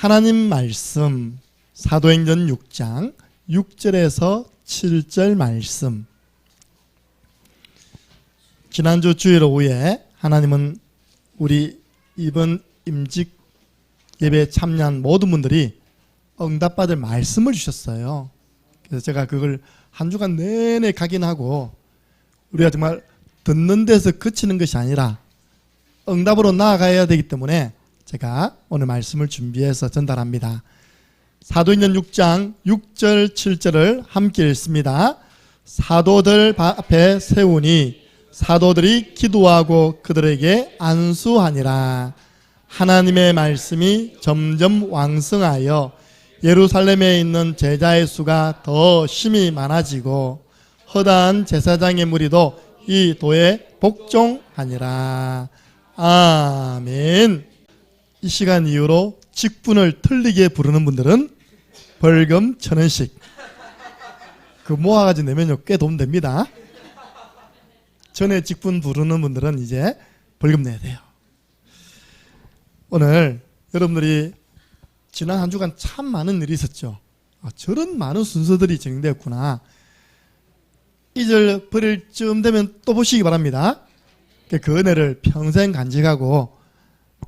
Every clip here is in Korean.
하나님 말씀 사도행전 6장 6절에서 7절 말씀. 지난주 주일 오후에 하나님은 우리 이번 임직 예배에 참여한 모든 분들이 응답받을 말씀을 주셨어요. 그래서 제가 그걸 한 주간 내내 각인하고 우리가 정말 듣는 데서 그치는 것이 아니라 응답으로 나아가야 되기 때문에 제가 오늘 말씀을 준비해서 전달합니다. 사도행전 6장 6절 7절을 함께 읽습니다. 사도들 앞에 세우니 사도들이 기도하고 그들에게 안수하니라. 하나님의 말씀이 점점 왕성하여 예루살렘에 있는 제자의 수가 더 심히 많아지고 허다한 제사장의 무리도 이 도에 복종하니라. 아멘. 이 시간 이후로 직분을 틀리게 부르는 분들은 벌금 1,000원씩 그 모아가지고 내면요 꽤 돈 됩니다. 전에 직분 부르는 분들은 이제 벌금 내야 돼요. 오늘 여러분들이 지난 한 주간 참 많은 일이 있었죠. 저런 많은 순서들이 진행되었구나. 2절 버릴 쯤 되면 또 보시기 바랍니다. 그 은혜를 평생 간직하고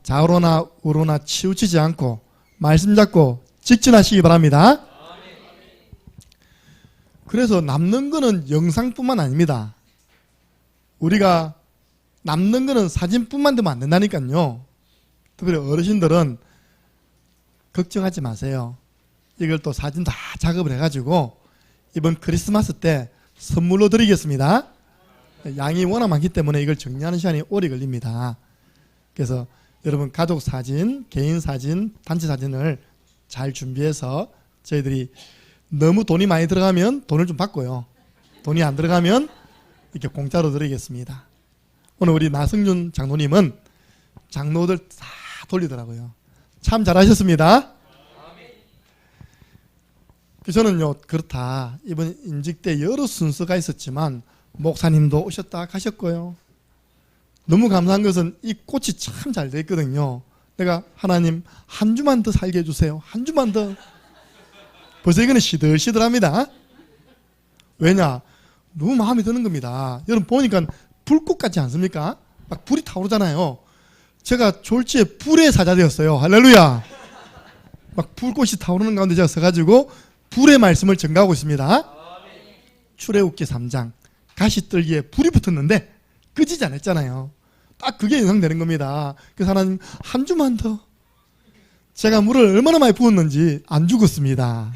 좌우로나 우로나 치우치지 않고 말씀 잡고 직진하시기 바랍니다. 그래서 남는 거는 영상뿐만 아닙니다. 우리가 남는 거는 사진뿐만 되면 안 된다니까요. 특별히 어르신들은 걱정하지 마세요. 이걸 또 사진 다 작업을 해가지고 이번 크리스마스 때 선물로 드리겠습니다. 양이 워낙 많기 때문에 이걸 정리하는 시간이 오래 걸립니다. 그래서 여러분 가족 사진, 개인 사진, 단체 사진을 잘 준비해서 저희들이 너무 돈이 많이 들어가면 돈을 좀 받고요. 돈이 안 들어가면 이렇게 공짜로 드리겠습니다. 오늘 우리 나성준 장로님은 장로들 다 돌리더라고요. 참 잘하셨습니다. 저는요 그렇다. 이번 임직 때 여러 순서가 있었지만 목사님도 오셨다 가셨고요. 너무 감사한 것은 이 꽃이 참 잘 됐거든요. 내가 하나님 한 주만 더 살게 해주세요. 한 주만 더. 벌써 이거는 시들시들합니다. 왜냐? 너무 마음에 드는 겁니다. 여러분 보니까 불꽃 같지 않습니까? 막 불이 타오르잖아요. 제가 졸지에 불의 사자 되었어요. 할렐루야. 막 불꽃이 타오르는 가운데 제가 서가지고 불의 말씀을 전가하고 있습니다. 출애굽기 3장 가시떨기에 불이 붙었는데 끄지지 않았잖아요. 딱 그게 연상되는 겁니다. 그래서 하나님 한 주만 더. 제가 물을 얼마나 많이 부었는지 안 죽었습니다.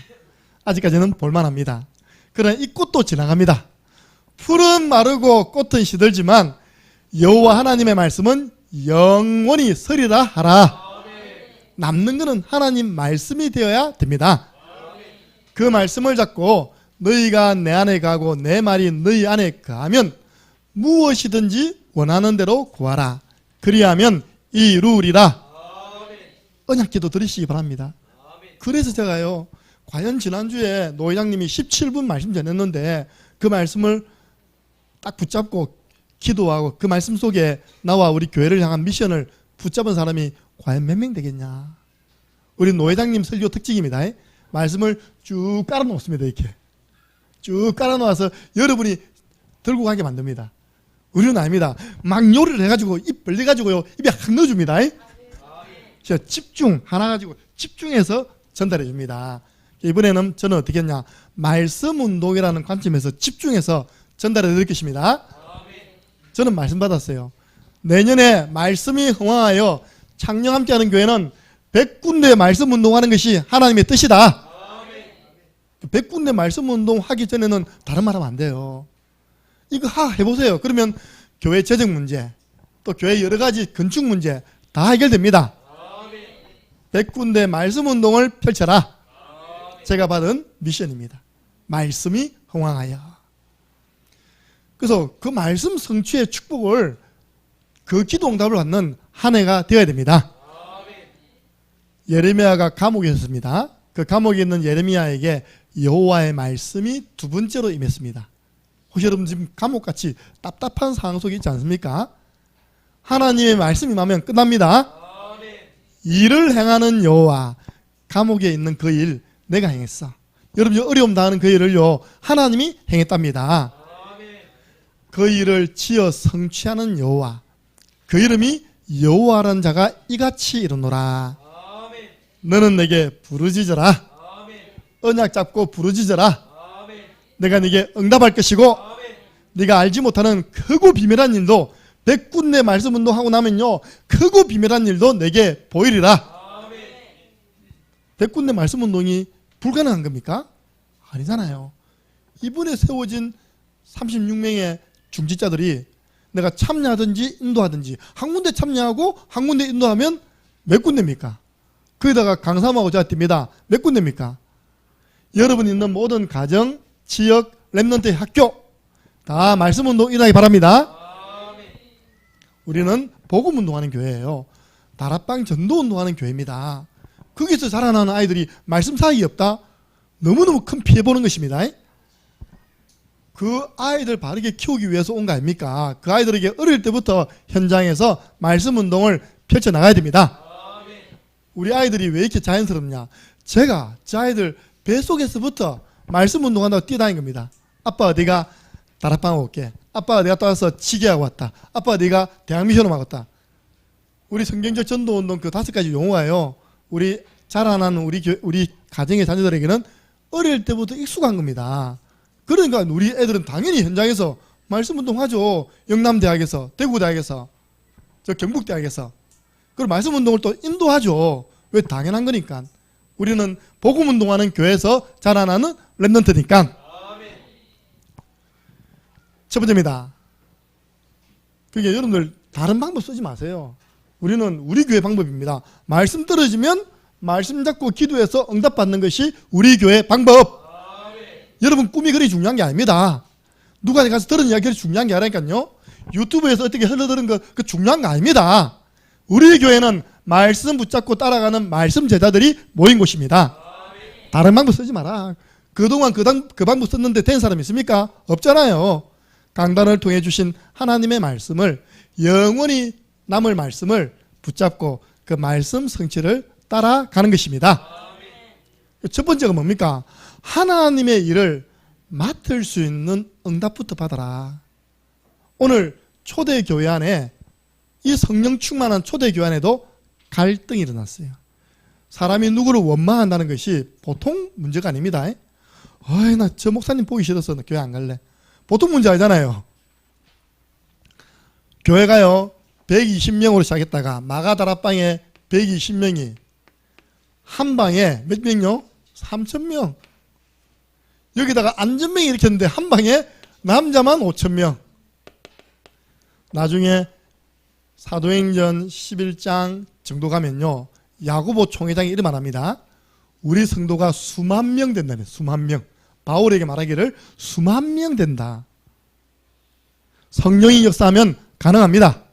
아직까지는 볼만합니다. 그러나 이 꽃도 지나갑니다. 풀은 마르고 꽃은 시들지만 여호와 하나님의 말씀은 영원히 서리라 하라. 남는 것은 하나님 말씀이 되어야 됩니다. 그 말씀을 잡고 너희가 내 안에 가고 내 말이 너희 안에 거하면 무엇이든지 원하는 대로 구하라. 그리하면 이루리라. 언약기도 드리시기 바랍니다. 그래서 제가요 과연 지난주에 노 회장님이 17분 말씀 전했는데 그 말씀을 딱 붙잡고 기도하고 그 말씀 속에 나와 우리 교회를 향한 미션을 붙잡은 사람이 과연 몇 명 되겠냐. 우리 노 회장님 설교 특징입니다. 말씀을 쭉 깔아놓습니다. 이렇게 쭉 깔아놓아서 여러분이 들고 가게 만듭니다. 우리는 아닙니다. 막 요리를 해가지고 입 벌려가지고요 입에 확 넣어줍니다. 제가 집중 하나 가지고 집중해서 전달해 줍니다. 이번에는 저는 어떻게 했냐, 말씀 운동이라는 관점에서 집중해서 전달해 드릴 것입니다. 저는 말씀 받았어요. 내년에 말씀이 흥황하여 창녕 함께하는 교회는 100군데 말씀 운동하는 것이 하나님의 뜻이다. 100군데 말씀 운동 하기 전에는 다른 말 하면 안 돼요. 이거 해보세요. 그러면 교회 재정 문제, 또 교회 여러 가지 건축 문제 다 해결됩니다. 100군데 말씀 운동을 펼쳐라. 제가 받은 미션입니다. 말씀이 흥황하여. 그래서 그 말씀 성취의 축복을, 그 기도 응답을 받는 한 해가 되어야 됩니다. 예레미야가 감옥에 있었습니다. 그 감옥에 있는 예레미야에게 여호와의 말씀이 두 번째로 임했습니다. 혹시 여러분 지금 감옥같이 답답한 상황 속에 있지 않습니까? 하나님의 말씀이 임하면 끝납니다. 일을 행하는 여호와, 감옥에 있는 그 일 내가 행했어. 여러분 어려움 당하는 그 일을요 하나님이 행했답니다. 그 일을 지어 성취하는 여호와, 그 이름이 여호와라는 자가 이같이 이르노라. 너는 내게 부르짖어라. 언약 잡고 부르짖어라. 내가 네게 응답할 것이고 네가 알지 못하는 크고 비밀한 일도, 백군의 말씀 운동하고 나면요 크고 비밀한 일도 내게 보이리라. 백군의 말씀 운동이 불가능한 겁니까? 아니잖아요. 이번에 세워진 36명의 중직자들이 내가 참여하든지 인도하든지 한 군데 참여하고 한 군데 인도하면 몇 군데입니까? 거기다가 강사하고 제가 띱니다. 몇 군데입니까? 여러분 있는 모든 가정, 지역, 렘넌트 학교 다 말씀운동 일어나기 바랍니다. 우리는 복음운동하는 교회예요. 다락방 전도운동하는 교회입니다. 거기서 자라나는 아이들이 말씀 사역이 없다? 너무너무 큰 피해 보는 것입니다. 그 아이들 바르게 키우기 위해서 온 거 아닙니까? 그 아이들에게 어릴 때부터 현장에서 말씀운동을 펼쳐나가야 됩니다. 우리 아이들이 왜 이렇게 자연스럽냐? 제가 제 아이들 뱃속에서부터 말씀운동한다고 뛰어다닌 겁니다. 아빠 어디가 다락방 올게. 아빠가 내가 따라서 치계하고 왔다. 아빠가 내가 대학미션을 막았다. 우리 성경적 전도운동 그 5가지 용어가요. 우리 자라나는 우리 가정의 자녀들에게는 어릴 때부터 익숙한 겁니다. 그러니까 우리 애들은 당연히 현장에서 말씀운동하죠. 영남대학에서, 대구대학에서, 저 경북대학에서. 그리고 말씀운동을 또 인도하죠. 왜? 당연한 거니까. 우리는 복음운동하는 교회에서 자라나는 렘넌트니까. 첫 번째입니다. 그게 여러분들 다른 방법 쓰지 마세요. 우리는 우리 교회 방법입니다. 말씀 떨어지면 말씀 잡고 기도해서 응답받는 것이 우리 교회 방법. 여러분 꿈이 그리 중요한 게 아닙니다. 누가 가서 들은 이야기가 중요한 게 아니라니까요. 유튜브에서 어떻게 흘러들은 거 그 중요한 거 아닙니다. 우리 교회는 말씀 붙잡고 따라가는 말씀 제자들이 모인 곳입니다. 다른 방법 쓰지 마라. 그동안 그 방법 썼는데 된 사람 있습니까? 없잖아요. 강단을 통해 주신 하나님의 말씀을, 영원히 남을 말씀을 붙잡고 그 말씀 성취를 따라가는 것입니다. 첫 번째가 뭡니까? 하나님의 일을 맡을 수 있는 응답부터 받아라. 오늘 초대교회 안에, 이 성령 충만한 초대교회 안에도 갈등이 일어났어요. 사람이 누구를 원망한다는 것이 보통 문제가 아닙니다. 나 저 목사님 보기 싫어서 나 교회 안 갈래. 보통 문제 아니잖아요. 교회가요 120명으로 시작했다가 마가다락방에 120명이 한 방에 몇 명요? 3,000명. 여기다가 안전명이 이렇게 했는데 한 방에 남자만 5,000명. 나중에 사도행전 11장 정도 가면요 야고보 총회장이 이런 말합니다. 우리 성도가 수만 명 된다며. 수만 명. 바울에게 말하기를 수만 명 된다. 성령이 역사하면 가능합니다.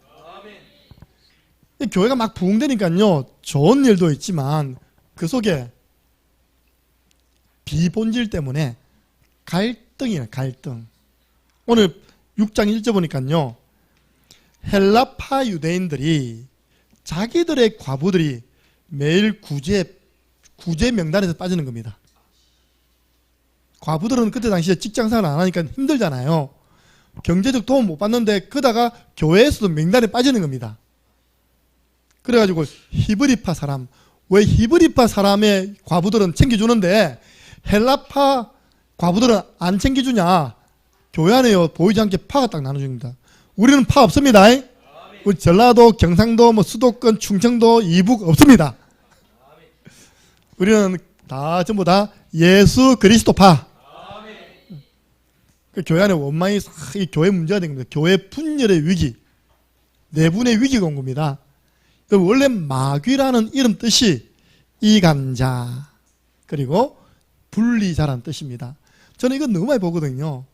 교회가 막 부흥되니까요 좋은 일도 있지만 그 속에 비본질 때문에 갈등이에요. 갈등. 오늘 6장 1절 보니까요 헬라파 유대인들이 자기들의 과부들이 매일 구제 명단에서 빠지는 겁니다. 과부들은 그때 당시에 직장생활 안 하니까 힘들잖아요. 경제적 도움 못 받는데 그러다가 교회에서도 명단에 빠지는 겁니다. 그래가지고 히브리파 사람, 왜 히브리파 사람의 과부들은 챙겨주는데 헬라파 과부들은 안 챙겨주냐? 교회 안에요 보이지 않게 파가 딱 나눠줍니다. 우리는 파 없습니다. 우리 전라도, 경상도, 수도권, 충청도, 이북 없습니다. 우리는 다 전부 다 예수 그리스도파. 그 교회 안에 원망이 이 교회 문제가 된 겁니다. 교회 분열의 위기, 내분의 위기가 온 겁니다. 원래 마귀라는 이름 뜻이 이간자 그리고 분리자라는 뜻입니다. 저는 이건 너무 많이 보거든요.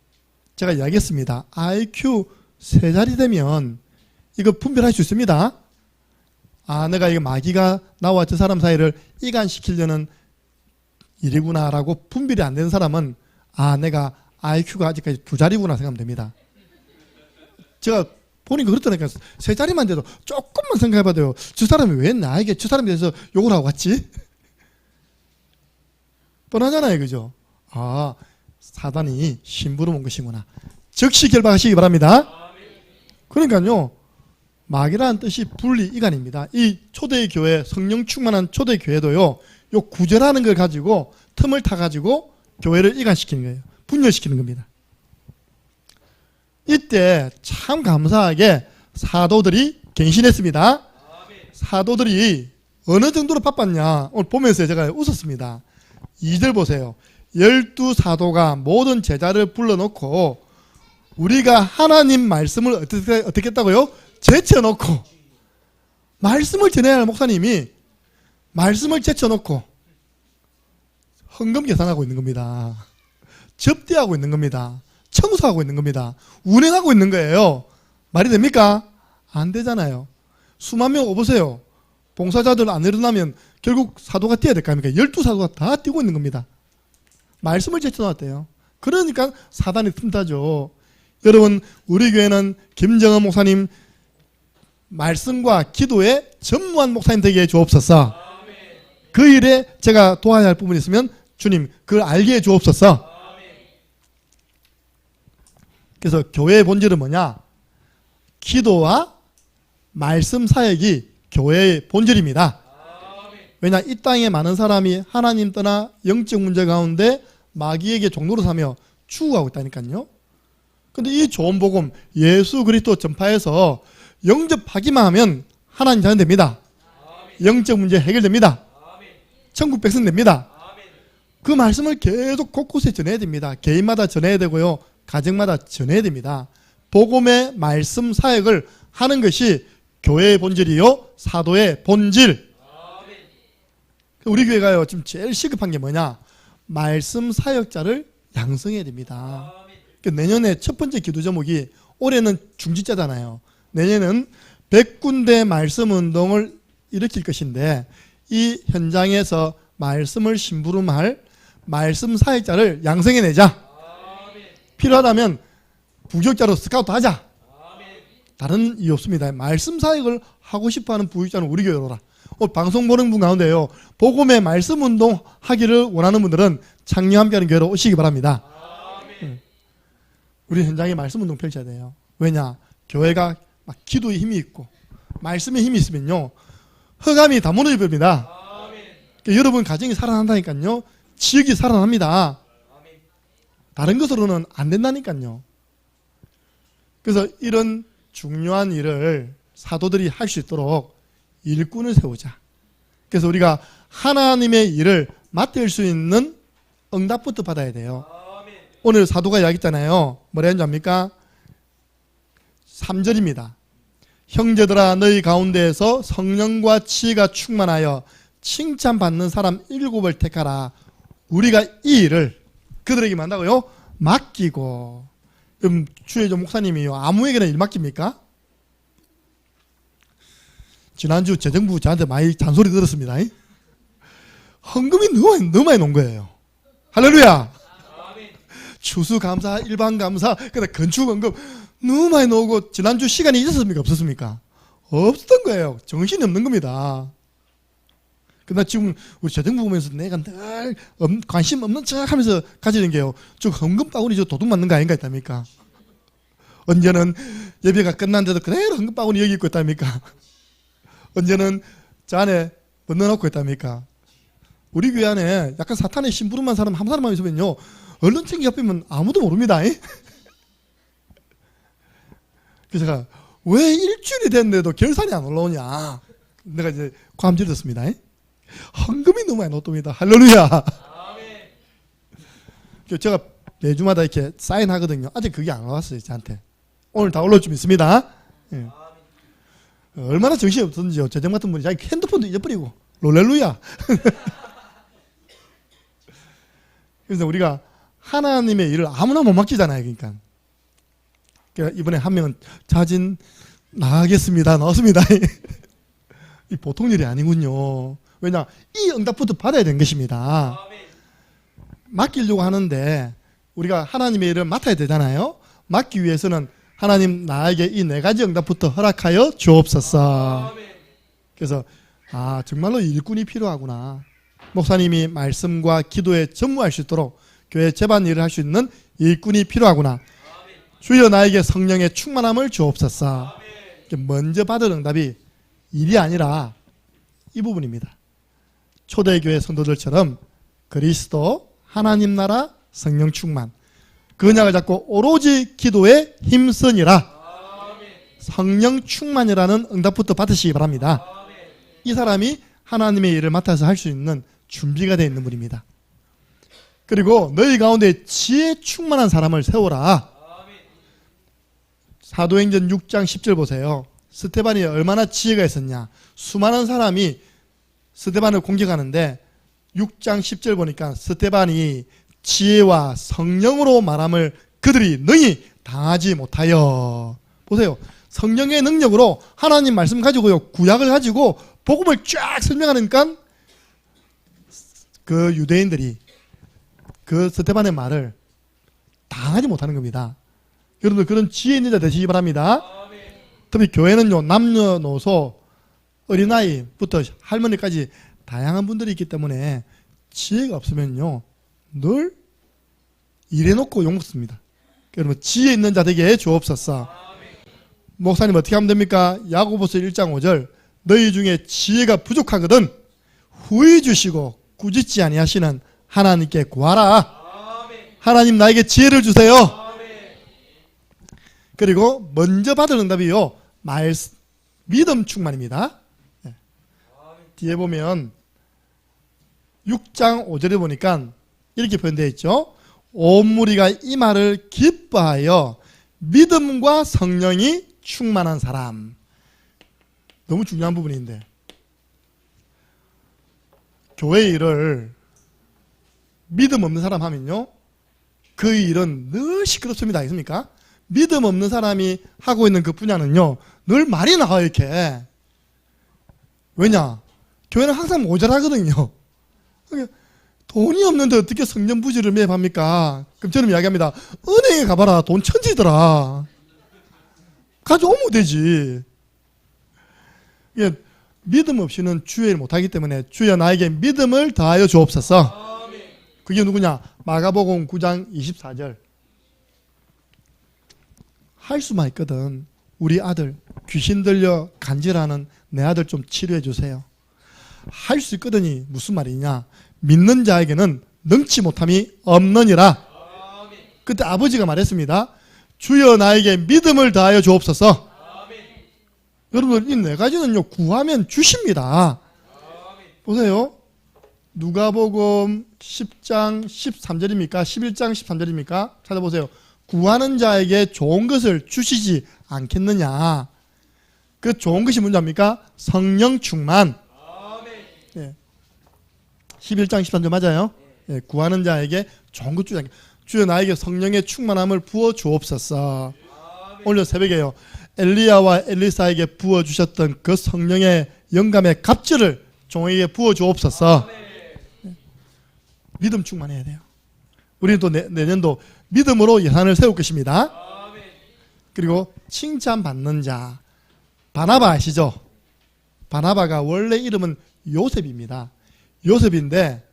제가 이야기했습니다. IQ 3자리 되면 이거 분별할 수 있습니다. 내가 이거 마귀가 나와 저 사람 사이를 이간시키려는 일이구나라고 분별이 안 되는 사람은 내가 IQ가 아직까지 2자리구나 생각하면 됩니다. 제가 보니까 그렇다니까 3자리만 돼도 조금만 생각해봐도요. 저 사람이 왜 나에게 저 사람에 대해서 욕을 하고 갔지? 뻔하잖아요. 그죠? 아, 사단이 심부름 온 것이구나. 즉시 결박하시기 바랍니다. 그러니까요, 마귀라는 뜻이 분리, 이간입니다. 이 초대교회, 성령 충만한 초대교회도요, 요 구절하는 걸 가지고 틈을 타가지고 교회를 이간시키는 거예요. 분열시키는 겁니다. 이때 참 감사하게 사도들이 갱신했습니다. 사도들이 어느 정도로 바빴냐, 오늘 보면서 제가 웃었습니다. 2절 보세요. 12사도가 모든 제자를 불러놓고 우리가 하나님 말씀을 어떻게 했다고요? 제쳐놓고, 말씀을 전해야 할 목사님이 말씀을 제쳐놓고 헌금 계산하고 있는 겁니다. 접대하고 있는 겁니다. 청소하고 있는 겁니다. 운행하고 있는 거예요. 말이 됩니까? 안 되잖아요. 수만 명 오보세요. 봉사자들 안 일어나면 결국 사도가 뛰어야 될 거 아닙니까? 12사도가 다 뛰고 있는 겁니다. 말씀을 제쳐놨대요. 그러니까 사단이 틈타죠. 여러분, 우리 교회는 김정은 목사님 말씀과 기도에 전무한 목사님 되게 해 주옵소서. 그 일에 제가 도와야 할 부분이 있으면 주님 그걸 알게 해 주옵소서. 그래서 교회의 본질은 뭐냐? 기도와 말씀 사역이 교회의 본질입니다. 왜냐, 이 땅에 많은 사람이 하나님 떠나 영적 문제 가운데 마귀에게 종로로 사며 추구하고 있다니까요. 근데 이 좋은 복음 예수 그리스도 전파해서 영접하기만 하면 하나님 자녀 됩니다. 영적 문제 해결됩니다. 천국 백성 됩니다. 그 말씀을 계속 곳곳에 전해야 됩니다. 개인마다 전해야 되고요, 가정마다 전해야 됩니다. 복음의 말씀 사역을 하는 것이 교회의 본질이요, 사도의 본질. 우리 교회가요, 지금 제일 시급한 게 뭐냐? 말씀 사역자를 양성해야 됩니다. 내년에 첫 번째 기도 제목이, 올해는 중지자잖아요. 내년은 100군데 말씀 운동을 일으킬 것인데, 이 현장에서 말씀을 심부름할 말씀 사역자를 양성해내자. 필요하다면 부교육자로 스카우트 하자. 다른 이유 없습니다. 말씀 사역을 하고 싶어하는 부교육자는 우리 교회로 오라. 오늘 방송 보는 분 가운데요, 복음의 말씀 운동 하기를 원하는 분들은 창녕 함께하는 교회로 오시기 바랍니다. 우리 현장에 말씀 운동 펼쳐야 돼요. 왜냐? 교회가 막 기도에 힘이 있고 말씀에 힘이 있으면요, 허감이 다 무너져 버립니다. 그러니까 여러분 가정이 살아난다니까요. 지역이 살아납니다. 다른 것으로는 안 된다니까요. 그래서 이런 중요한 일을 사도들이 할 수 있도록 일꾼을 세우자. 그래서 우리가 하나님의 일을 맡을 수 있는 응답부터 받아야 돼요. 오늘 사도가 이야기했잖아요. 뭐라 했는지 압니까? 3절입니다. 형제들아, 너희 가운데에서 성령과 지혜가 충만하여 칭찬받는 사람 7을 택하라. 우리가 이 일을 그들에게 한다고요? 맡기고. 그럼 주의 목사님이요, 아무에게나 일 맡깁니까? 지난주 재정부 저한테 많이 잔소리 들었습니다. 헌금이 너무 많이 놓은 거예요. 할렐루야. 추수감사, 일반감사, 그다음 건축헌금 너무 많이 놓고, 지난주 시간이 있었습니까? 없었습니까? 없었던 거예요. 정신이 없는 겁니다. 그러나 지금 우리 재정부 보면서 내가 늘 관심 없는 척 하면서 가지는 게요, 저 헌금 바구니 저 도둑 맞는 거 아닌가 했답니까? 언제는 예배가 끝났는데도 그대로 헌금 바구니 여기 있고 있답니까? 언제는 저 안에 넣어놓고 있답니까? 우리 교회 안에 약간 사탄의 심부름한 사람 한 사람만 있으면요, 얼른 챙기 잡히면 아무도 모릅니다. 그래서 제가 왜 일주일이 됐는데도 결산이 안 올라오냐, 내가 이제 고함질 듣습니다. 헌금이 너무 많이 놓습니다. 할렐루야. 제가 매주마다 이렇게 사인하거든요. 아직 그게 안 올라왔어요, 저한테. 오늘 다 올라올 줄 믿습니다. 예. 얼마나 정신이 없었는지요. 재정 같은 분이 자기 핸드폰도 잊어버리고. 롤렐루야. 그래서 우리가 하나님의 일을 아무나 못 맡기잖아요. 그러니까 이번에 한 명은 자진 나가겠습니다. 나왔습니다. 이 보통 일이 아니군요. 왜냐? 이 응답부터 받아야 되는 것입니다. 맡기려고 하는데 우리가 하나님의 일을 맡아야 되잖아요. 맡기 위해서는 하나님 나에게 이 4가지 응답부터 허락하여 주옵소서. 그래서 정말로 일꾼이 필요하구나. 목사님이 말씀과 기도에 전무할 수 있도록 교회 재반 일을 할 수 있는 일꾼이 필요하구나. 주여 나에게 성령의 충만함을 주옵소서. 먼저 받을 응답이 일이 아니라 이 부분입니다. 초대교회 성도들처럼 그리스도, 하나님 나라, 성령 충만, 그 언약을 잡고 오로지 기도에 힘쓰니라. 성령 충만이라는 응답부터 받으시기 바랍니다. 이 사람이 하나님의 일을 맡아서 할 수 있는 준비가 되어 있는 분입니다. 그리고 너희 가운데 지혜 충만한 사람을 세워라. 사도행전 6장 10절 보세요. 스데반이 얼마나 지혜가 있었냐. 수많은 사람이 스데반을 공격하는데 6장 10절 보니까 스데반이 지혜와 성령으로 말함을 그들이 능히 당하지 못하여. 보세요. 성령의 능력으로 하나님 말씀 가지고요, 구약을 가지고 복음을 쫙 설명하니까 그 유대인들이 그 스데반의 말을 당하지 못하는 겁니다. 여러분들 그런 지혜 있는 자 되시기 바랍니다. 특히 교회는요, 남녀노소, 어린아이부터 할머니까지 다양한 분들이 있기 때문에 지혜가 없으면요, 늘 일해놓고 욕먹습니다. 여러분 지혜 있는 자 되게 주옵소서. 목사님 어떻게 하면 됩니까? 야고보서 1장 5절 너희 중에 지혜가 부족하거든 후히 주시고 꾸짖지 아니하시는 하나님께 구하라. 하나님 나에게 지혜를 주세요. 그리고 먼저 받을 응답이요, 믿음 충만입니다. 뒤에 보면 6장 5절에 보니까 이렇게 표현되어 있죠. 온 무리가 이 말을 기뻐하여 믿음과 성령이 충만한 사람. 너무 중요한 부분인데 교회 일을 믿음 없는 사람 하면요, 그 일은 늘 시끄럽습니다. 알겠습니까? 믿음 없는 사람이 하고 있는 그 분야는요, 늘 말이 나와요. 이렇게. 왜냐? 교회는 항상 모자라거든요. 돈이 없는데 어떻게 성령 부지를 매입합니까? 그럼 저는 이야기합니다. 은행에 가봐라. 돈 천지더라. 가져오면 되지. 믿음 없이는 주의 일 못하기 때문에 주여 나에게 믿음을 더하여 주옵소서. 그게 누구냐? 마가복음 9장 24절. 할 수만 있거든. 우리 아들 귀신 들려 간질하는 내 아들 좀 치료해 주세요. 할 수 있거든이 무슨 말이냐? 믿는 자에게는 능치 못함이 없느니라. 그때 아버지가 말했습니다. 주여 나에게 믿음을 다하여 주옵소서. 여러분 이 네 가지는요, 구하면 주십니다. 보세요. 누가복음 10장 13절입니까? 11장 13절입니까? 찾아보세요. 구하는 자에게 좋은 것을 주시지 않겠느냐. 그 좋은 것이 뭔지입니까? 성령 충만. 11장 13절 맞아요? 구하는 자에게 좋은 것 주지 않겠느냐. 주여 나에게 성령의 충만함을 부어 주옵소서. 오늘 새벽에요, 엘리야와 엘리사에게 부어 주셨던 그 성령의 영감의 갑절을 종에게 부어 주옵소서. 믿음 충만해야 돼요. 우리는 또 내년도 믿음으로 예산을 세울 것입니다. 그리고 칭찬받는 자, 바나바 아시죠? 바나바가 원래 이름은 요셉입니다. 요셉인데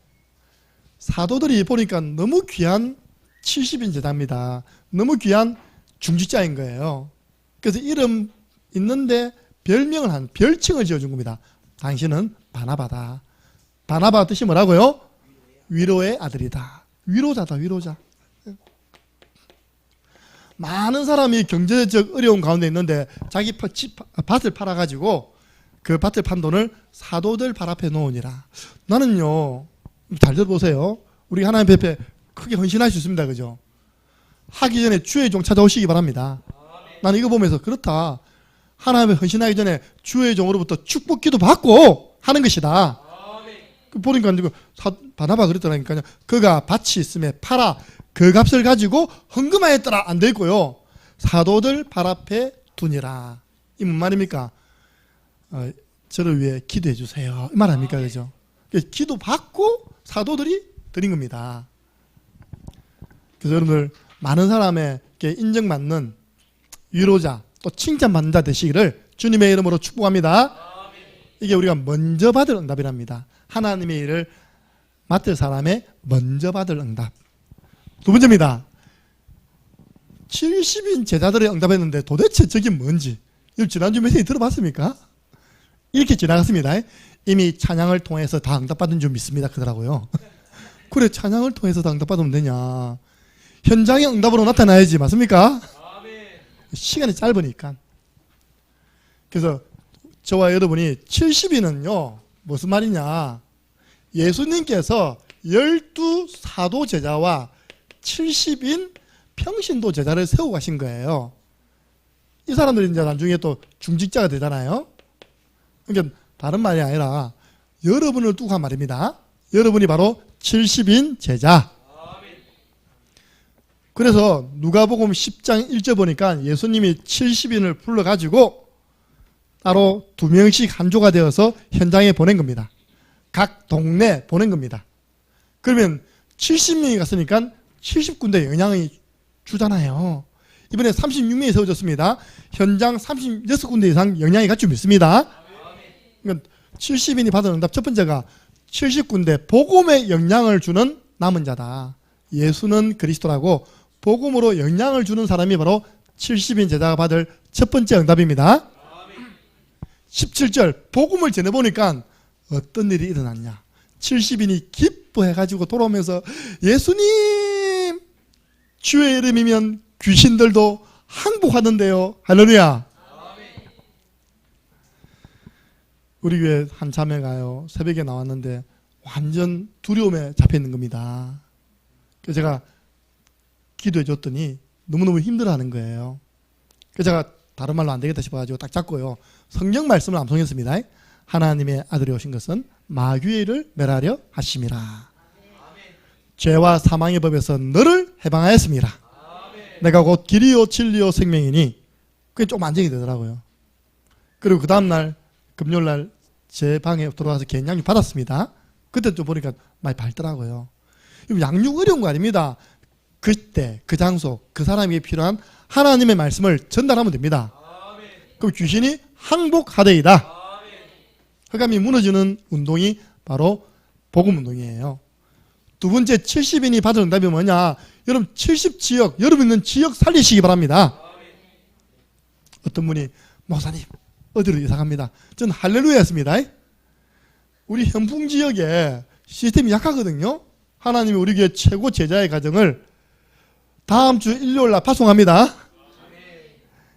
사도들이 보니까 너무 귀한 70인 제자입니다. 너무 귀한 중직자인 거예요. 그래서 이름 있는데 별칭을 지어준 겁니다. 당신은 바나바다. 바나바 뜻이 뭐라고요? 위로의 아들이다. 위로자다. 위로자. 많은 사람이 경제적 어려운 가운데 있는데 자기 밭을 팔아가지고 그 밭을 판 돈을 사도들 발 앞에 놓으니라. 나는요, 잘 들어보세요. 우리 하나님 앞에 크게 헌신할 수 있습니다. 그죠? 하기 전에 주의 종 찾아오시기 바랍니다. 나는 이거 보면서 그렇다. 하나님에 헌신하기 전에 주의 종으로부터 축복기도 받고 하는 것이다. 보니까 바나바 그랬더라니까요. 그가 밭이 있음에 팔아 그 값을 가지고 헌금하였더라. 안 돼 있고요. 사도들 발 앞에 두니라. 이 무슨 말입니까? 저를 위해 기도해 주세요. 이 말 아닙니까? 그죠? 기도 받고 사도들이 드린 겁니다. 그래서 여러분들 많은 사람에게 인정받는 위로자, 또 칭찬받는 자 되시기를 주님의 이름으로 축복합니다. 이게 우리가 먼저 받을 응답이랍니다. 하나님의 일을 맡을 사람의 먼저 받을 응답. 두 번째입니다. 70인 제자들의 응답했는데 도대체 저게 뭔지 지난주 메시지 들어봤습니까? 이렇게 지나갔습니다. 이미 찬양을 통해서 다 응답받은 줄 믿습니다 그러더라고요. 그래, 찬양을 통해서 다 응답받으면 되냐? 현장의 응답으로 나타나야지, 맞습니까? 시간이 짧으니까. 그래서 저와 여러분이 70인은요 무슨 말이냐, 예수님께서 12 사도 제자와 70인 평신도 제자를 세우고 가신 거예요. 이 사람들이 이제 나중에 또 중직자가 되잖아요. 그러니까 다른 말이 아니라 여러분을 두고 한 말입니다. 여러분이 바로 70인 제자. 그래서 누가복음 10장 1절 보니까 예수님이 70인을 불러가지고 따로 2명씩 한 조가 되어서 현장에 보낸 겁니다. 각 동네 보낸 겁니다. 그러면 70명이 갔으니까 70군데 영향이 주잖아요. 이번에 36명이 세워졌습니다. 현장 36군데 이상 영향이 갈 줄 믿습니다. 그러니까 70인이 받은 응답 첫 번째가 70군데 복음에 영향을 주는 남은 자다. 예수는 그리스도라고 복음으로 영향을 주는 사람이 바로 70인 제자가 받을 첫 번째 응답입니다. 17절 복음을 전해보니까 어떤 일이 일어났냐. 70인이 기뻐해가지고 돌아오면서 예수님 주의 이름이면 귀신들도 항복하는데요. 할렐루야. 우리 교회 한 자매가요 새벽에 나왔는데 완전 두려움에 잡혀있는 겁니다. 그래서 제가 기도해 줬더니 너무너무 힘들어하는 거예요. 그래서 제가 다른 말로 안 되겠다 싶어가지고 딱 잡고요 성경 말씀을 암송했습니다. 하나님의 아들이 오신 것은 마귀를 멸하려 하심이라. 죄와 사망의 법에서 너를 해방하였습니다. 내가 곧 길이요 진리요 생명이니. 그게 좀 안정이 되더라고요. 그리고 그 다음날 금요일날 제 방에 들어가서 개인 양육 받았습니다. 그때 좀 보니까 많이 밝더라고요. 양육 어려운 거 아닙니다. 그때 그 장소 그 사람에게 필요한 하나님의 말씀을 전달하면 됩니다. 그럼 귀신이 항복하되이다. 흑암이 무너지는 운동이 바로 복음 운동이에요. 두 번째 70인이 받은 응답이 뭐냐. 여러분 70지역 여러분 있는 지역 살리시기 바랍니다. 어떤 분이 목사님 어디로 이사 갑니다. 전 할렐루야였습니다. 우리 현풍지역에 시스템이 약하거든요. 하나님이 우리 교회 최고 제자의 가정을 다음 주 일요일날 파송합니다.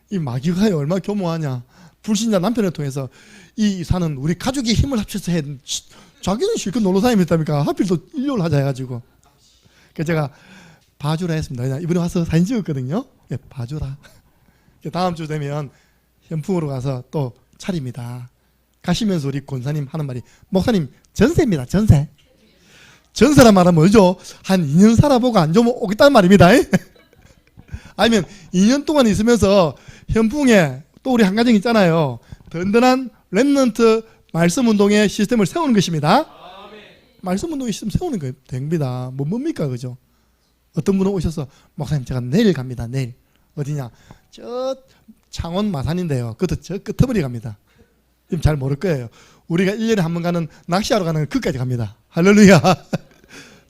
이 마귀가 얼마나 교모하냐. 불신자 남편을 통해서 이 이사는 우리 가족이 힘을 합쳐서 해. 자기는 실컷 놀러 다니면답니까? 하필 또 일요일 하자 해가지고. 그래서 제가 봐주라 했습니다. 이번에 와서 사진 찍었거든요. 예, 봐주라. 다음 주 되면 현풍으로 가서 또 차립니다. 가시면서 우리 권사님 하는 말이 목사님 전세입니다. 전세. 전세란 말은 뭐죠? 한 2년 살아보고 안 좋으면 오겠다는 말입니다. 아니면 2년 동안 있으면서 현풍에 또 우리 한 가정 있잖아요. 든든한 렘넌트 말씀 운동의 시스템을 세우는 것입니다. 말씀 운동의 시스템 세우는 거 됩니다. 뭡니까 그죠? 어떤 분은 오셔서 목사님 제가 내일 갑니다. 내일. 어디냐? 저 창원 마산인데요. 그것도 저 끄트머리 갑니다. 지금 잘 모를 거예요. 우리가 1년에 한 번 가는 낚시하러 가는 그까지 갑니다. 할렐루야.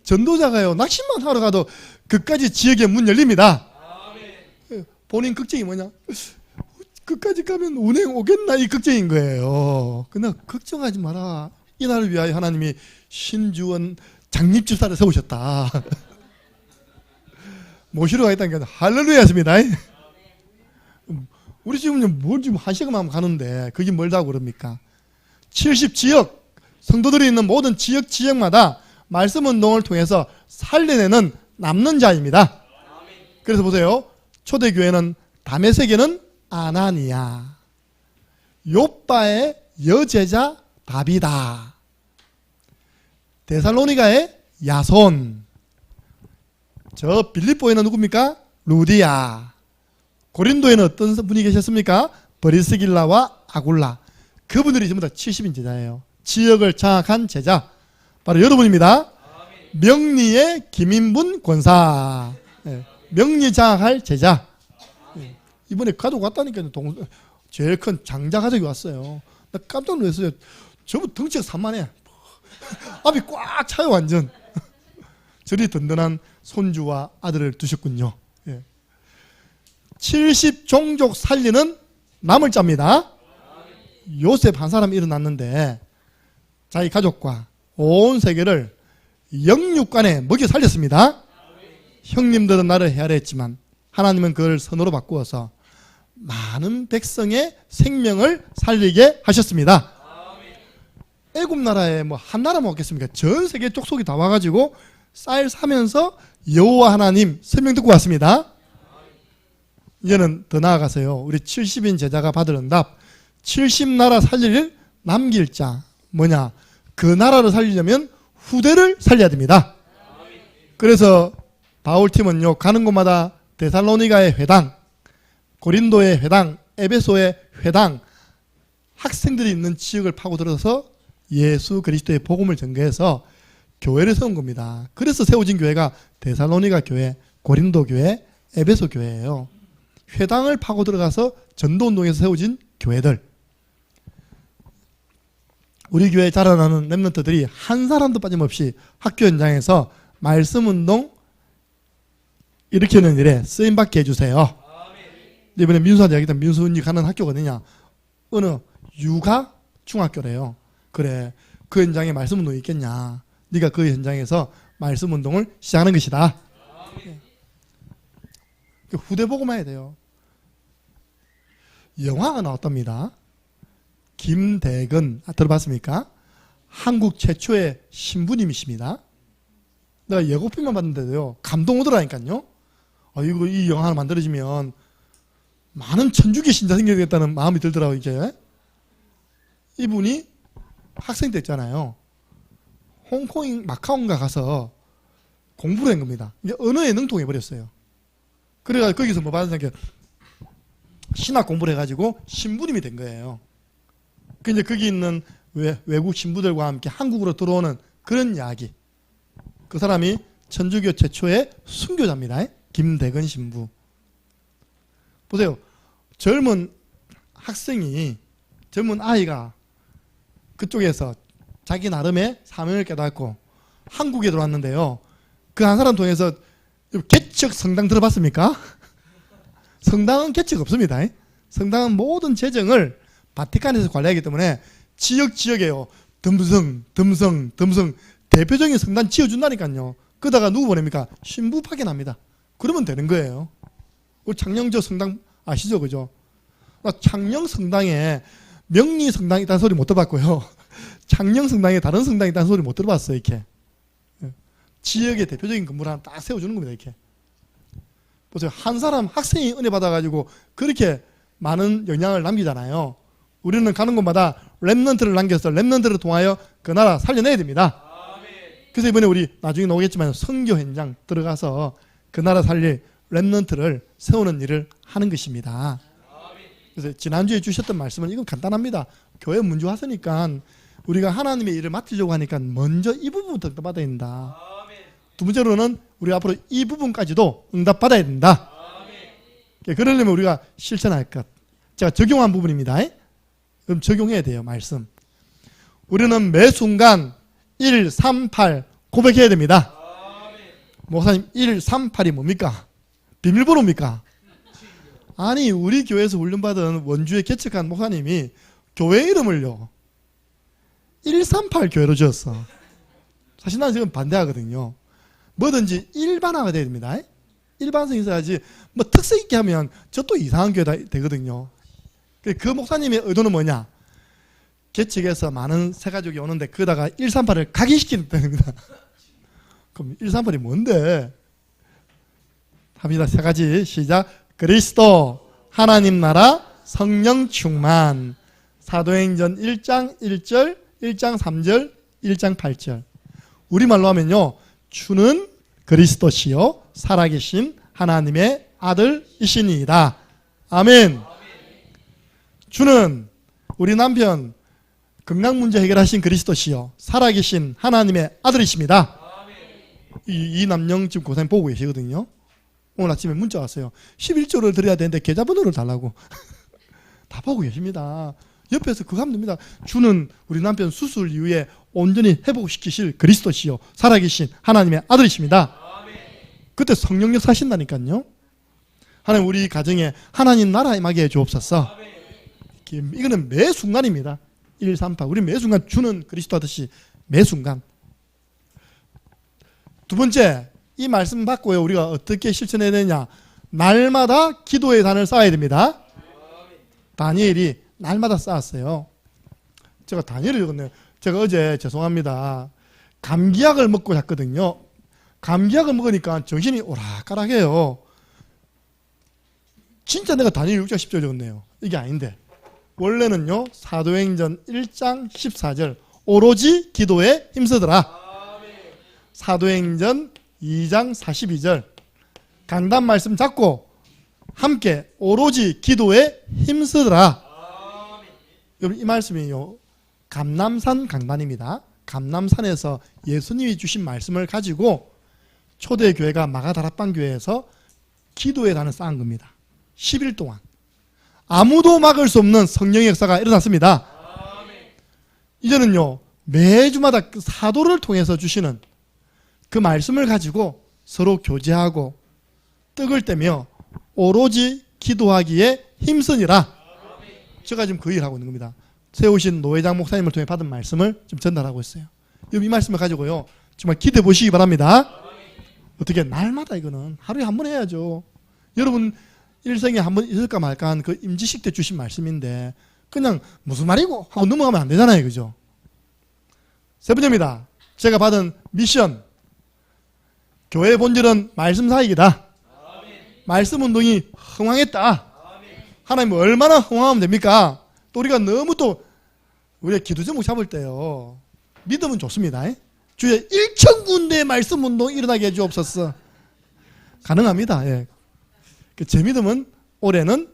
전도자가요 낚시만 하러 가도 그까지 지역에 문 열립니다. 본인 걱정이 뭐냐? 끝까지 가면 운행 오겠나 이 걱정인 거예요. 그러나 걱정하지 마라. 이날을 위하여 하나님이 신주원 장립집사를 세우셨다. 모시러 가겠다니까 할렐루야입니다. 우리 지금 뭘 지금 1시간만 가는데 그게 멀다고 그럽니까? 70지역 성도들이 있는 모든 지역마다 말씀 운동을 통해서 살려내는 남는 자입니다. 그래서 보세요. 초대교회는 다메섹에는 아나니아, 요빠의 여제자 다비다, 데살로니가의 야손, 저 빌립보에는 누굽니까? 루디아, 고린도에는 어떤 분이 계셨습니까? 브리스길라와 아굴라. 그분들이 전부 다 70인 제자예요. 지역을 장악한 제자 바로 여러분입니다. 명리의 김인분 권사. 명리 장악할 제자. 이번에 가족 왔다니까요. 제일 큰 장자 가족이 왔어요. 나 깜짝 놀랐어요. 저분 덩치가 산만해. 앞이 꽉 차요 완전. 저리 든든한 손주와 아들을 두셨군요. 예. 70종족 살리는 나물자입니다. 요셉 한 사람 일어났는데 자기 가족과 온 세계를 영육간에 먹여 살렸습니다. 형님들은 나를 헤아렸지만 하나님은 그걸 선으로 바꾸어서 많은 백성의 생명을 살리게 하셨습니다. 애굽 나라에 뭐 한 나라 먹겠습니까? 전 세계 족속이 다 와가지고 쌀 사면서 여호와 하나님 설명 듣고 왔습니다. 이제는 더 나아가서요. 우리 70인 제자가 받을 응답, 70나라 살릴 남길 자 뭐냐? 그 나라를 살리려면 후대를 살려야 됩니다. 그래서 바울팀은요, 가는 곳마다 데살로니가의 회당, 고린도의 회당, 에베소의 회당, 학생들이 있는 지역을 파고들어서 예수 그리스도의 복음을 전개해서 교회를 세운 겁니다. 그래서 세워진 교회가 데살로니가 교회, 고린도 교회, 에베소 교회예요. 회당을 파고 들어가서 전도운동에서 세워진 교회들. 우리 교회에 자라나는 렘넌트들이 한 사람도 빠짐없이 학교 현장에서 말씀운동 일으키는 일에 쓰임받게 해주세요. 이번에 민수한테 얘기했던 민수언니 가는 학교가 어디냐? 어느 유가 중학교래요. 그래, 그 현장에 말씀운동이 있겠냐? 네가 그 현장에서 말씀운동을 시작하는 것이다. 후대 보고만 해야 돼요. 영화가 나왔답니다. 김대건 들어봤습니까? 한국 최초의 신부님이십니다. 내가 예고편만 봤는데도요 감동 오더라니까요. 이거 이 영화가 만들어지면 많은 천주교 신자 생기겠다는 마음이 들더라고요. 이제 이분이 학생 때 있잖아요. 홍콩 마카오인가 가서 공부를 한 겁니다. 이제 언어에 능통해 버렸어요. 그래가지고 거기서 뭐 받은 게 신학 공부를 해가지고 신부님이 된 거예요. 그 이제 거기 있는 외국 신부들과 함께 한국으로 들어오는 그런 이야기. 그 사람이 천주교 최초의 순교자입니다. 김대건 신부. 보세요. 젊은 학생이, 젊은 아이가 그쪽에서 자기 나름의 사명을 깨닫고 한국에 들어왔는데요. 그 한 사람 통해서 개척 성당 들어봤습니까? 성당은 개척 없습니다. 성당은 모든 재정을 바티칸에서 관리하기 때문에 지역에요. 덤성 대표적인 성당 지어준다니까요. 그러다가 누구 보냅니까? 신부 파견합니다. 그러면 되는 거예요. 우리 창녕저 성당 아시죠? 그죠? 창녕 성당에 명리 성당이 있다는 소리 못 들어봤고요. 창녕 성당에 다른 성당이 있다는 소리 못 들어봤어요. 이렇게 지역의 대표적인 건물을 하나 딱 세워주는 겁니다. 이렇게 보세요. 한 사람 학생이 은혜 받아가지고 그렇게 많은 영향을 남기잖아요. 우리는 가는 곳마다 렘넌트를 남겨서 렘넌트를 통하여 그 나라 살려내야 됩니다. 그래서 이번에 우리 나중에 나오겠지만 선교 현장 들어가서 그 나라 살릴 렘넌트를 세우는 일을 하는 것입니다. 그래서 지난주에 주셨던 말씀은 이건 간단합니다. 교회 문주 왔으니까 우리가 하나님의 일을 맡으려고 하니까 먼저 이 부분부터 응답받아야 된다. 두 번째로는 우리가 앞으로 이 부분까지도 응답받아야 된다. 그러려면 우리가 실천할 것. 제가 적용한 부분입니다. 그럼 적용해야 돼요. 말씀. 우리는 매 순간 138 고백해야 됩니다. 목사님 138이 뭡니까? 비밀번호입니까? 아니 우리 교회에서 훈련받은 원주에 개척한 목사님이 교회 이름을요 138 교회로 지었어. 사실 나는 지금 반대하거든요. 뭐든지 일반화가 돼야 됩니다. 일반성이 있어야지 뭐 특색 있게 하면 저 또 이상한 교회가 되거든요. 그 목사님의 의도는 뭐냐? 개척에서 많은 새가족이 오는데 그러다가 138을 각인시키는 겁니다. 그럼 138이 뭔데? 합니다. 세 가지 시작. 그리스도, 하나님 나라, 성령 충만. 사도행전 1장 1절, 1장 3절, 1장 8절. 우리말로 하면요. 주는 그리스도시요 살아계신 하나님의 아들이시니이다. 아멘. 주는 우리 남편 건강 문제 해결하신 그리스도시요 살아계신 하나님의 아들이십니다. 이 남녀 지금 고생 보고 계시거든요. 오늘 아침에 문자 왔어요. 11조를 드려야 되는데 계좌번호를 달라고. 다 보고 계십니다. 옆에서 그거 하면 됩니다. 주는 우리 남편 수술 이후에 온전히 회복시키실 그리스도시요 살아계신 하나님의 아들이십니다. 그때 성령 역사하신다니까요. 하나님 우리 가정에 하나님 나라 임하게 해주옵소서. 이거는 매 순간입니다. 138 우리 매 순간 주는 그리스도 하듯이 매 순간. 두 번째, 이 말씀 받고요 우리가 어떻게 실천해야 되느냐. 날마다 기도의 단을 쌓아야 됩니다. 다니엘이 날마다 쌓았어요. 제가 다니엘을 읽었네요. 제가 어제 죄송합니다. 감기약을 먹고 잤거든요. 감기약을 먹으니까 정신이 오락가락해요. 진짜 내가 다니엘 6장 10절 적었네요. 이게 아닌데. 원래는요. 사도행전 1장 14절 오로지 기도에 힘쓰더라. 사도행전 2장 42절 강단 말씀 잡고 함께 오로지 기도에 힘쓰더라. 여러분 이 말씀이요. 감람산 강단입니다. 감람산에서 예수님이 주신 말씀을 가지고 초대교회가 마가다락방 교회에서 기도의 단을 쌓은 겁니다. 10일 동안 아무도 막을 수 없는 성령의 역사가 일어났습니다. 이제는요 매주마다 그 사도를 통해서 주시는 그 말씀을 가지고 서로 교제하고 떡을 떼며 오로지 기도하기에 힘쓰니라. 제가 지금 그 일을 하고 있는 겁니다. 세우신 노회장 목사님을 통해 받은 말씀을 지금 전달하고 있어요. 이 말씀을 가지고요 정말 기도해 보시기 바랍니다. 어떻게 날마다 이거는 하루에 한 번 해야죠. 여러분 일생에 한 번 있을까 말까 한 그 임지식 때 주신 말씀인데 그냥 무슨 말이고 하고 넘어가면 안 되잖아요. 그죠? 세 번째입니다. 제가 받은 미션. 교회의 본질은 말씀 사역이다. 말씀 운동이 흥황했다. 하나님 얼마나 흥황하면 됩니까? 또 우리가 너무 또 우리가 기도 제목 잡을 때요 믿음은 좋습니다. 주의 1,000군데의 말씀 운동 일어나게 해주옵소서. 가능합니다. 예. 제 믿음은 올해는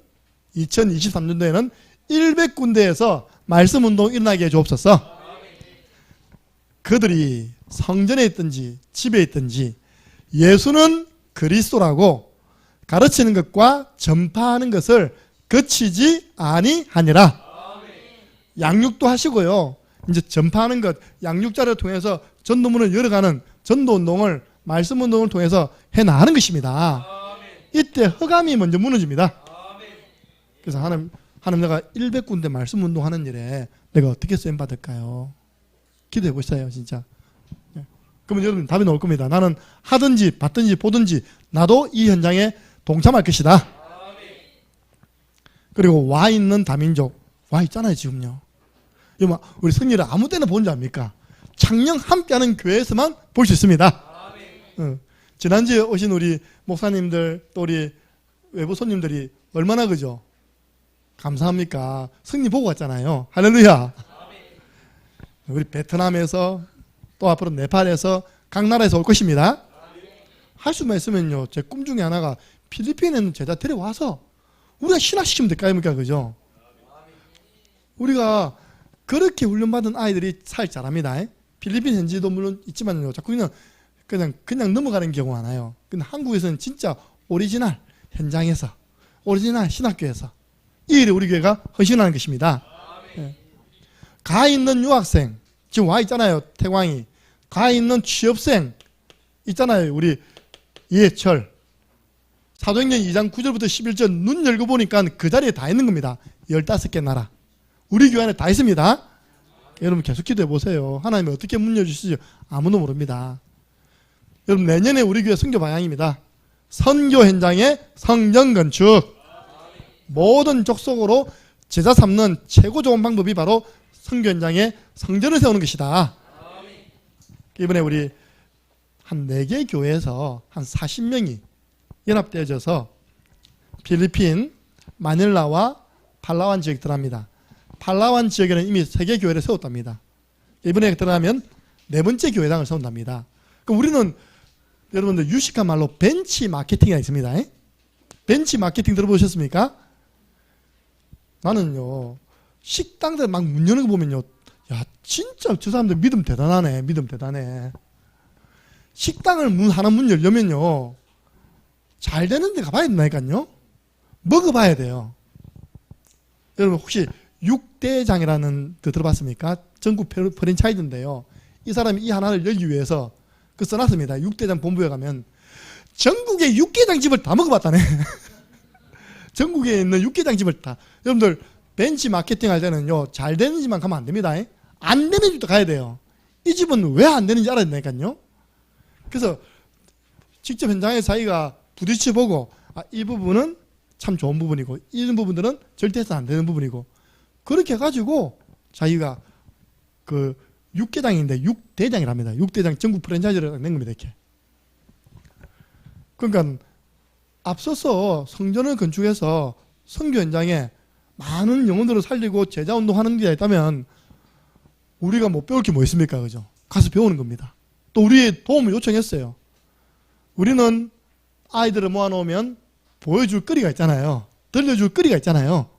2023년도에는 100군데에서 말씀 운동 일어나게 해주옵소서. 그들이 성전에 있든지 집에 있든지 예수는 그리스도라고 가르치는 것과 전파하는 것을 거치지 아니하니라. 양육도 하시고요. 이제 전파하는 것, 양육자를 통해서 전도문을 열어가는 전도운동을 말씀운동을 통해서 해나가는 것입니다. 이때 허감이 먼저 무너집니다. 그래서 하나님 내가 100군데 말씀운동하는 일에 내가 어떻게 쓰임받을까요? 기도해 보세요 진짜. 그러면 여러분 답이 나올 겁니다. 나는 하든지 받든지 보든지 나도 이 현장에 동참할 것이다. 그리고 와 있는 다민족 와 있잖아요 지금요. 우리 성리를 아무 때나 본 줄 압니까? 창녕 함께하는 교회에서만 볼 수 있습니다. 지난주에 오신 우리 목사님들 또 우리 외부 손님들이 얼마나 그죠? 감사합니까? 성리 보고 갔잖아요. 할렐루야. 우리 베트남에서 또 앞으로 네팔에서 각 나라에서 올 것입니다. 할 수만 있으면요 제 꿈 중에 하나가 필리핀에 있는 제자 데려와서 우리가 신학시키면 될까요? 그죠? 우리가 그렇게 훈련받은 아이들이 사역 잘합니다. 필리핀 현지도 물론 있지만요 자꾸 그냥 넘어가는 경우가 많아요. 근데 한국에서는 진짜 오리지널 현장에서 오리지널 신학교에서 이 일을 우리 교회가 헌신하는 것입니다. 네. 가 있는 유학생 지금 와 있잖아요. 태광이 가 있는 취업생 있잖아요. 우리 이해철 사도행전 2장 9절부터 11절 눈 열고 보니까 그 자리에 다 있는 겁니다. 15개 나라 우리 교회 안에 다 있습니다. 여러분 계속 기도해 보세요. 하나님이 어떻게 문 열주시죠? 아무도 모릅니다. 여러분 내년에 우리 교회 선교 방향입니다. 선교 현장의 성전 건축. 모든 족속으로 제자 삼는 최고 좋은 방법이 바로 선교 현장에 성전을 세우는 것이다. 이번에 우리 한 4개 교회에서 한 40명이 연합되어져서 필리핀, 마닐라와 팔라완 지역에 들어갑니다. 팔라완 지역에는 이미 3개 교회를 세웠답니다. 이번에 들어가면 4번째 교회당을 세운답니다. 그럼 우리는 여러분들 유식한 말로 벤치 마케팅이 있습니다. 벤치 마케팅 들어보셨습니까? 나는요 식당들 막 문 여는 거 보면요 야 진짜 저 사람들 믿음 대단하네. 믿음 대단해. 식당을 하나 문 열려면요 잘 되는 데 가봐야 된다니까요. 먹어봐야 돼요. 여러분 혹시 육대장이라는 그 들어봤습니까? 전국 프랜차이즈인데요. 이 사람이 이 하나를 열기 위해서 그 써놨습니다. 육대장 본부에 가면 전국의 육개장 집을 다 먹어봤다네. 전국에 있는 육개장 집을 다. 여러분들 벤치 마케팅 할 때는요, 잘 되는 집만 가면 안 됩니다. 안 되는 집도 가야 돼요. 이 집은 왜 안 되는지 알아야 되니까요. 그래서 직접 현장에 자기가 부딪혀보고, 이 부분은 참 좋은 부분이고 이런 부분들은 절대 해서 안 되는 부분이고, 그렇게 해가지고 자기가 그 6개장인데 6대장이랍니다. 6대장 전국 프랜차이즈를 낸 겁니다. 이렇게. 그러니까 앞서서 성전을 건축해서 선교 현장에 많은 영혼들을 살리고 제자운동하는 게 있다면 우리가 못 배울 게 뭐 있습니까? 그죠? 가서 배우는 겁니다. 또 우리의 도움을 요청했어요. 우리는 아이들을 모아놓으면 보여줄 거리가 있잖아요. 들려줄 거리가 있잖아요.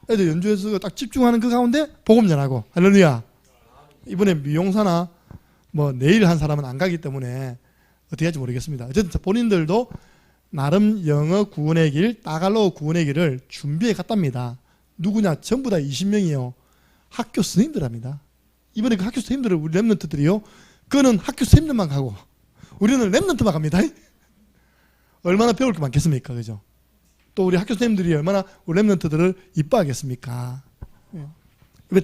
애들 연주해서 딱 집중하는 그 가운데 복음 전하고, 할렐루야. 이번에 미용사나 뭐 내일 한 사람은 안 가기 때문에 어떻게 할지 모르겠습니다. 어쨌든 본인들도 나름 영어 구원의 길, 따갈로그 구원의 길을 준비해 갔답니다. 누구냐? 전부 다 20명이요. 학교 선생님들합니다. 이번에 그 학교 선생님들을 우리 랩런트들이요. 그거는 학교 선생님들만 가고 우리는 랩런트만 갑니다. 얼마나 배울 게 많겠습니까? 그죠? 또 우리 학교 선생님들이 얼마나 우리 랩런트들을 이뻐하겠습니까?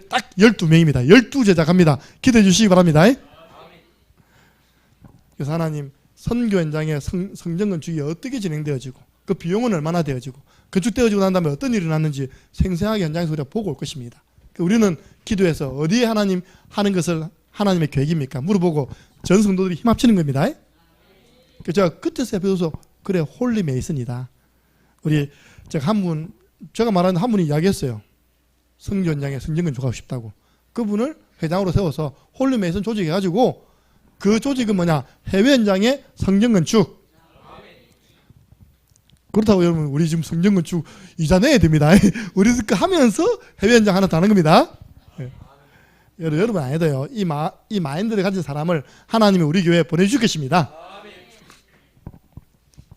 딱 12명입니다. 12제자 갑니다. 기대해 주시기 바랍니다. 그래서 하나님, 선교 현장의 성전 건축이 어떻게 진행되어지고 그 비용은 얼마나 되어지고 건축되어지고 난 다음에 어떤 일이 났는지 생생하게 현장에서 우리가 보고 올 것입니다. 우리는 기도해서 어디에 하나님 하는 것을 하나님의 계획입니까? 물어보고 전 성도들이 힘 합치는 겁니다. 제가 끝에서 배워서 그래, 홀리 메이슨이다. 우리 제가 말하는 한 분이 이야기했어요. 선교 현장에 성전 건축하고 싶다고. 그분을 회장으로 세워서 홀리 메이슨 조직해가지고, 그 조직은 뭐냐? 해외 현장의 성전 건축. 그렇다고 여러분, 우리 지금 성전 건축 이자 내야 됩니다. 우리 그 하면서 해외 현장 하나 더 하는 겁니다. 여러분 안 해도요. 이 마인드를 가진 사람을 하나님이 우리 교회에 보내주실 것입니다.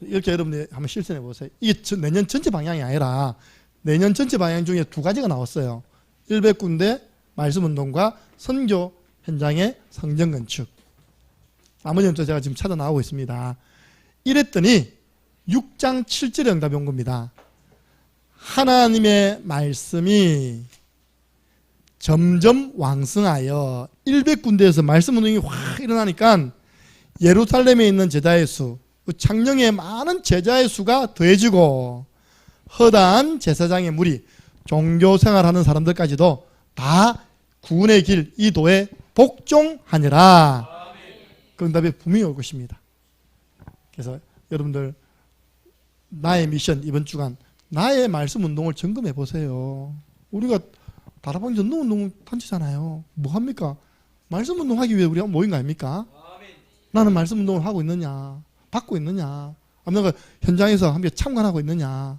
이렇게 여러분들이 한번 실천해 보세요. 이게 내년 전체 방향이 아니라 내년 전체 방향 중에 두 가지가 나왔어요. 100군데 말씀운동과 선교 현장의 성전 건축. 나머지는 또 제가 지금 찾아 나오고 있습니다. 이랬더니 6장 7절에 응답이 온 겁니다. 하나님의 말씀이 점점 왕성하여 100군데에서 말씀운동이 확 일어나니까 예루살렘에 있는 제자의 수, 창녕에 많은 제자의 수가 더해지고 허다한 제사장의 무리, 종교생활하는 사람들까지도 다 구원의 길 이 도에 복종하니라. 그 응답이 분명히 올 것입니다. 그래서 여러분들 나의 미션 이번 주간 나의 말씀 운동을 점검해 보세요. 우리가 다락방 전도운동 단체잖아요. 뭐합니까? 말씀 운동하기 위해 우리가 모인 거 아닙니까? 나는 말씀 운동을 하고 있느냐, 받고 있느냐, 아니면 현장에서 함께 참관하고 있느냐.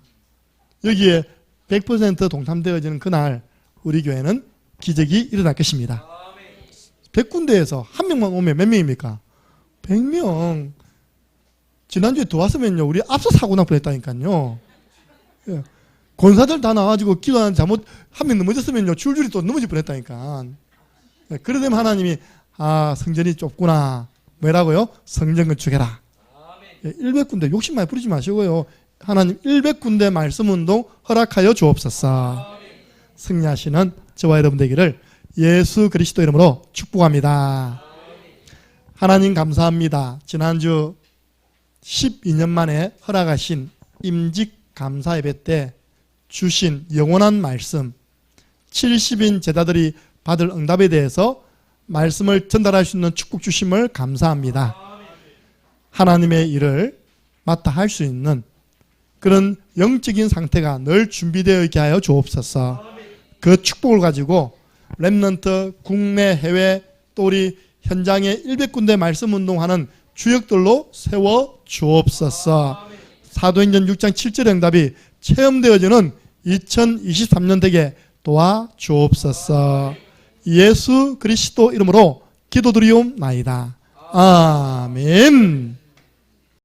여기에 100% 동참되어지는 그날 우리 교회는 기적이 일어날 것입니다. 100군데에서 한 명만 오면 몇 명입니까? 100명. 지난주에 더 왔으면요, 우리 앞서 사고 날 뻔했다니까요. 권사들 다 나와가지고 기도하는 잘못 한 명 넘어졌으면요, 줄줄이 또 넘어질 뻔했다니까. 그러면 하나님이 성전이 좁구나. 뭐라고요? 성전 건축해라. 100군데 욕심 많이 부리지 마시고요. 하나님 100군데 말씀운동 허락하여 주옵소서. 승리하시는 저와 여러분 되기를 예수 그리스도 이름으로 축복합니다. 하나님 감사합니다. 지난주 12년 만에 허락하신 임직 감사 예배 때 주신 영원한 말씀, 70인 제자들이 받을 응답에 대해서 말씀을 전달할 수 있는 축복 주심을 감사합니다. 하나님의 일을 맡아 할 수 있는 그런 영적인 상태가 늘 준비되어 있게 하여 주옵소서. 그 축복을 가지고 렘넌트 국내 해외 또 우리 현장에 100군데 말씀 운동하는 주역들로 세워 주옵소서. 사도행전 6장 7절의 응답이 체험되어지는 2023년 되게 도와 주옵소서. 예수 그리스도 이름으로 기도드리옵나이다. 아멘.